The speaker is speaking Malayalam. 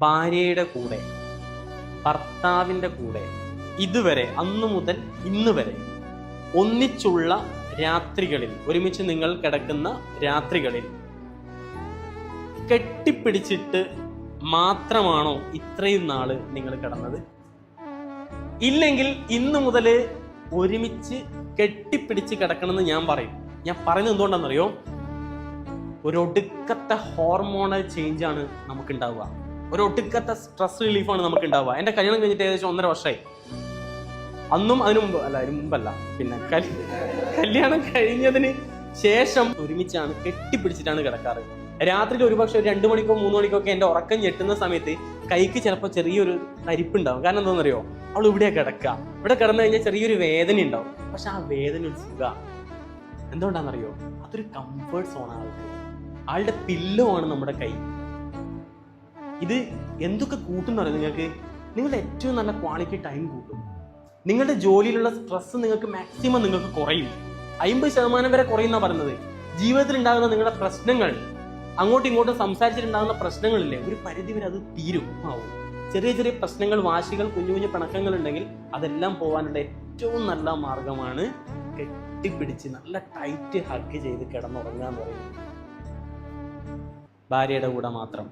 ഭാര്യയുടെ കൂടെ, ഭർത്താവിൻ്റെ കൂടെ ഇതുവരെ അന്നു മുതൽ ഇന്ന് വരെ ഒന്നിച്ചുള്ള രാത്രികളിൽ, ഒരുമിച്ച് നിങ്ങൾ കിടക്കുന്ന രാത്രികളിൽ കെട്ടിപ്പിടിച്ചിട്ട് മാത്രമാണോ ഇത്രയും നാള് നിങ്ങൾ കിടന്നത്? ഇല്ലെങ്കിൽ ഇന്നു മുതൽ ഒരുമിച്ച് കെട്ടിപ്പിടിച്ച് കിടക്കണമെന്ന് ഞാൻ പറയും. ഞാൻ പറയുന്നത് എന്തുകൊണ്ടാണെന്നറിയോ? ഒരു ഒടുക്കത്തെ ഹോർമോണൽ ചേഞ്ചാണ് നമുക്ക് ഉണ്ടാവുക, ഒരു ഒടുക്കത്തെ സ്ട്രെസ് റിലീഫാണ് നമുക്ക് ഉണ്ടാവുക. എൻ്റെ കല്യാണം കഴിഞ്ഞിട്ട് ഏകദേശം 1.5 വർഷമായി. അന്നും അതിനു മുമ്പ് അല്ല, അതിന് മുമ്പല്ല, പിന്നെ കല്യാണം കഴിഞ്ഞതിന് ശേഷം ഒരുമിച്ചാണ് കെട്ടിപ്പിടിച്ചിട്ടാണ് കിടക്കാറ്. രാത്രിയിൽ ഒരുപക്ഷെ 2 മണിക്കോ 3 മണിക്കോ ഒക്കെ എൻ്റെ ഉറക്കം ഞെട്ടുന്ന സമയത്ത് കൈക്ക് ചിലപ്പോൾ ചെറിയൊരു തരിപ്പുണ്ടാവും. കാരണം എന്താണെന്നറിയോ? അവൾ ഇവിടെ കിടക്കുക, ഇവിടെ കിടന്നു കഴിഞ്ഞാൽ ചെറിയൊരു വേദന ഉണ്ടാവും. പക്ഷെ ആ വേദന ഒരു സുഖ. എന്തുകൊണ്ടാണെന്നറിയോ? അതൊരു കംഫേർട്ട് സോണാണ്. ആളുടെ പില്ലോ ആണ് നമ്മുടെ കൈ. ഇത് എന്തൊക്കെ കൂട്ടുന്നറിയോ നിങ്ങൾക്ക്? നിങ്ങളുടെ ഏറ്റവും നല്ല ക്വാളിറ്റി ടൈം കൂട്ടും. നിങ്ങളുടെ ജോലിയിലുള്ള സ്ട്രെസ് നിങ്ങൾക്ക് മാക്സിമം നിങ്ങൾക്ക് കുറയും. 50% വരെ കുറയുന്ന പറയുന്നത്. ജീവിതത്തിൽ ഉണ്ടാകുന്ന നിങ്ങളുടെ പ്രശ്നങ്ങൾ, അങ്ങോട്ടും ഇങ്ങോട്ടും സംസാരിച്ചിട്ടുണ്ടാകുന്ന പ്രശ്നങ്ങളില്ലേ, ഒരു പരിധി വരെ അത് തീരും ആവും. ചെറിയ ചെറിയ പ്രശ്നങ്ങൾ, വാശികൾ, കുഞ്ഞു കുഞ്ഞു പിണക്കങ്ങൾ ഉണ്ടെങ്കിൽ അതെല്ലാം പോകാനുള്ള ഏറ്റവും നല്ല മാർഗമാണ് കെട്ടിപ്പിടിച്ച് നല്ല ടൈറ്റ് ഹഗ് ചെയ്ത് കിടന്നുറങ്ങാന്ന് പറയുന്നത്. ഭാര്യയുടെ കൂടെ മാത്രം.